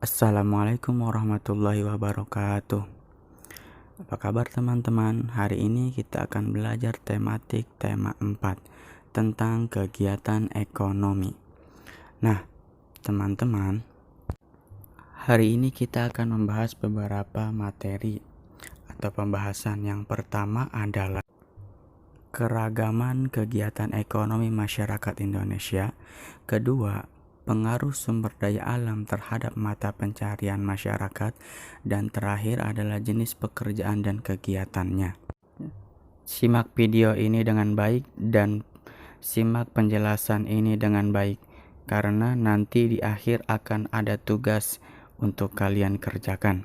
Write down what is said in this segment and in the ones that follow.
Assalamualaikum warahmatullahi wabarakatuh. Apa kabar teman-teman? Hari ini kita akan belajar tematik tema 4 tentang kegiatan ekonomi. Nah, teman-teman, hari ini kita akan membahas beberapa materi atau pembahasan. Yang pertama adalah keragaman kegiatan ekonomi masyarakat Indonesia. Kedua, pengaruh sumber daya alam terhadap mata pencarian masyarakat, dan terakhir adalah jenis pekerjaan dan kegiatannya. Simak video ini dengan baik dan simak penjelasan ini dengan baik, karena nanti di akhir akan ada tugas untuk kalian kerjakan.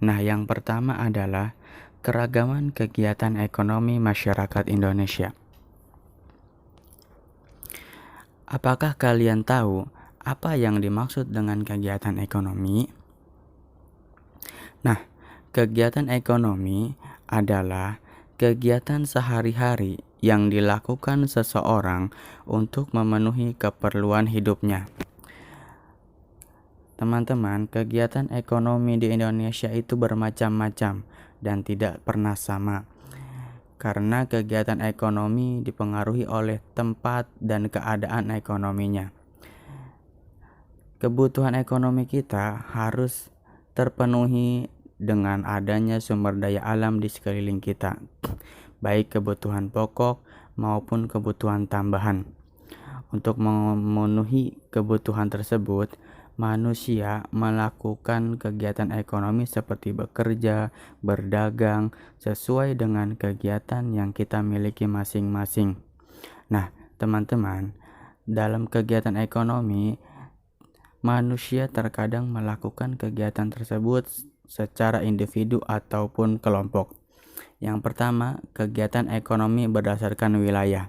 Nah, yang pertama adalah keragaman kegiatan ekonomi masyarakat Indonesia. Apakah kalian tahu apa yang dimaksud dengan kegiatan ekonomi? Nah, kegiatan ekonomi adalah kegiatan sehari-hari yang dilakukan seseorang untuk memenuhi keperluan hidupnya. Teman-teman, kegiatan ekonomi di Indonesia itu bermacam-macam dan tidak pernah sama. Karena kegiatan ekonomi dipengaruhi oleh tempat dan keadaan ekonominya. Kebutuhan ekonomi kita harus terpenuhi dengan adanya sumber daya alam di sekeliling kita, baik kebutuhan pokok maupun kebutuhan tambahan. Untuk memenuhi kebutuhan tersebut, manusia melakukan kegiatan ekonomi seperti bekerja, berdagang, sesuai dengan kegiatan yang kita miliki masing-masing. Nah, teman-teman, dalam kegiatan ekonomi, manusia terkadang melakukan kegiatan tersebut secara individu ataupun kelompok. Yang pertama, kegiatan ekonomi berdasarkan wilayah.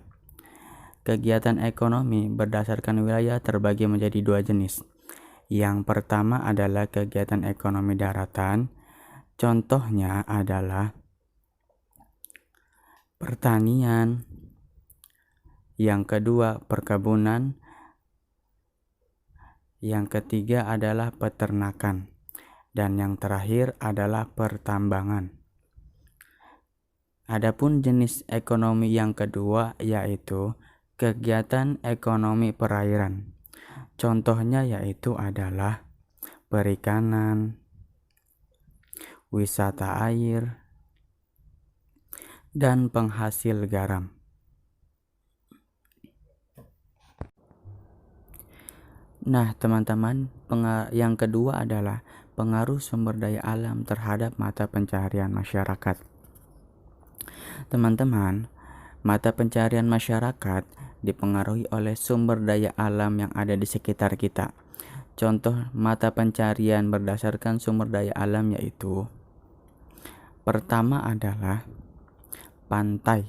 Kegiatan ekonomi berdasarkan wilayah terbagi menjadi dua jenis. Yang pertama adalah kegiatan ekonomi daratan. Contohnya adalah pertanian. Yang kedua, perkebunan. Yang ketiga adalah peternakan. Dan yang terakhir adalah pertambangan. Adapun jenis ekonomi yang kedua yaitu kegiatan ekonomi perairan. Contohnya yaitu adalah perikanan, wisata air, dan penghasil garam. Nah, teman-teman, yang kedua adalah pengaruh sumber daya alam terhadap mata pencaharian masyarakat. Teman-teman, mata pencaharian masyarakat dipengaruhi oleh sumber daya alam yang ada di sekitar kita. Contoh mata pencaharian berdasarkan sumber daya alam yaitu: pertama adalah pantai.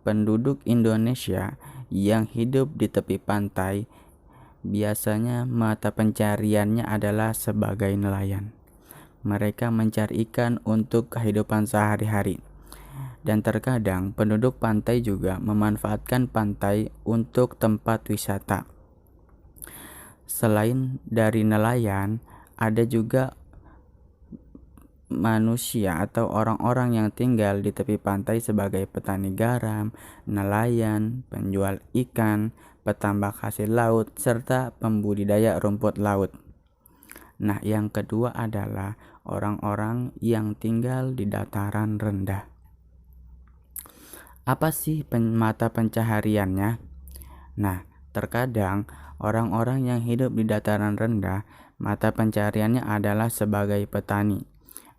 Penduduk Indonesia yang hidup di tepi pantai biasanya mata pencahariannya adalah sebagai nelayan. Mereka mencari ikan untuk kehidupan sehari-hari. Dan terkadang penduduk pantai juga memanfaatkan pantai untuk tempat wisata. Selain dari nelayan, ada juga manusia atau orang-orang yang tinggal di tepi pantai sebagai petani garam, nelayan, penjual ikan, petambak hasil laut, serta pembudidaya rumput laut. Nah, yang kedua adalah orang-orang yang tinggal di dataran rendah. Apa sih mata pencahariannya? Nah, terkadang orang-orang yang hidup di dataran rendah, mata pencahariannya adalah sebagai petani.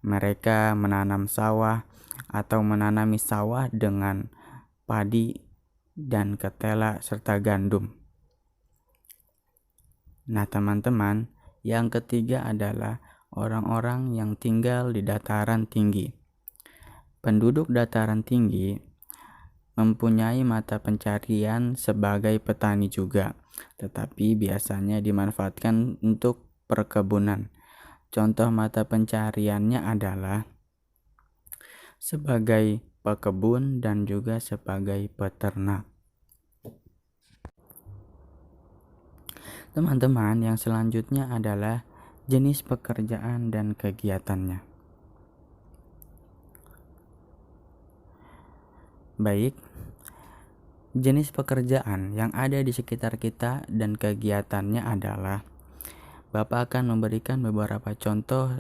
Mereka menanam sawah atau menanami sawah dengan padi dan ketela serta gandum. Nah, teman-teman, yang ketiga adalah orang-orang yang tinggal di dataran tinggi. Penduduk dataran tinggi mempunyai mata pencaharian sebagai petani juga, tetapi biasanya dimanfaatkan untuk perkebunan. Contoh mata pencahariannya adalah sebagai pekebun dan juga sebagai peternak. Teman-teman, yang selanjutnya adalah jenis pekerjaan dan kegiatannya. Baik, jenis pekerjaan yang ada di sekitar kita dan kegiatannya adalah, Bapak akan memberikan beberapa contoh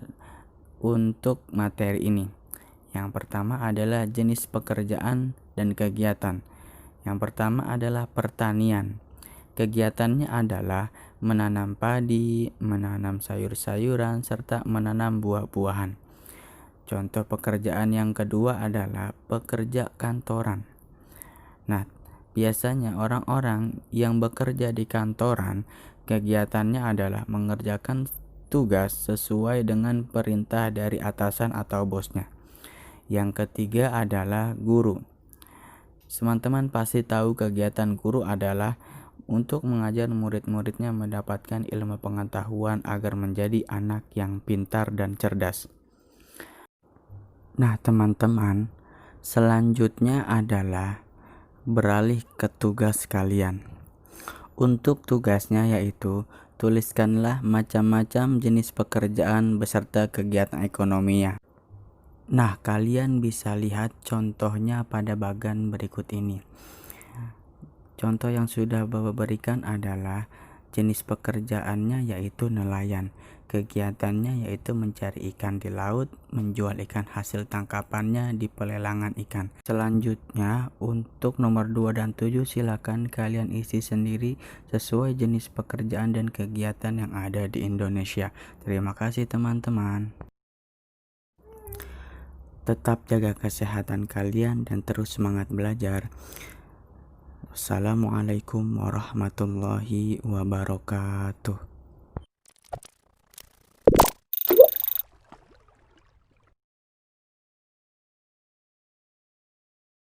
untuk materi ini. Yang pertama adalah jenis pekerjaan dan kegiatan. Yang pertama adalah pertanian. Kegiatannya adalah menanam padi, menanam sayur-sayuran, serta menanam buah-buahan. Contoh pekerjaan yang kedua adalah pekerja kantoran. Nah, biasanya orang-orang yang bekerja di kantoran, kegiatannya adalah mengerjakan tugas sesuai dengan perintah dari atasan atau bosnya. Yang ketiga adalah guru. Teman-teman pasti tahu kegiatan guru adalah untuk mengajar murid-muridnya mendapatkan ilmu pengetahuan agar menjadi anak yang pintar dan cerdas. Nah, teman-teman, selanjutnya adalah beralih ke tugas kalian. Untuk tugasnya yaitu tuliskanlah macam-macam jenis pekerjaan beserta kegiatan ekonominya. Nah, kalian bisa lihat contohnya pada bagian berikut ini. Contoh yang sudah Bapak berikan adalah jenis pekerjaannya yaitu nelayan. Kegiatannya yaitu mencari ikan di laut, menjual ikan hasil tangkapannya di pelelangan ikan. Selanjutnya untuk nomor 2 dan 7 silakan kalian isi sendiri sesuai jenis pekerjaan dan kegiatan yang ada di Indonesia. Terima kasih teman-teman. Tetap jaga kesehatan kalian dan terus semangat belajar. Assalamualaikum warahmatullahi wabarakatuh.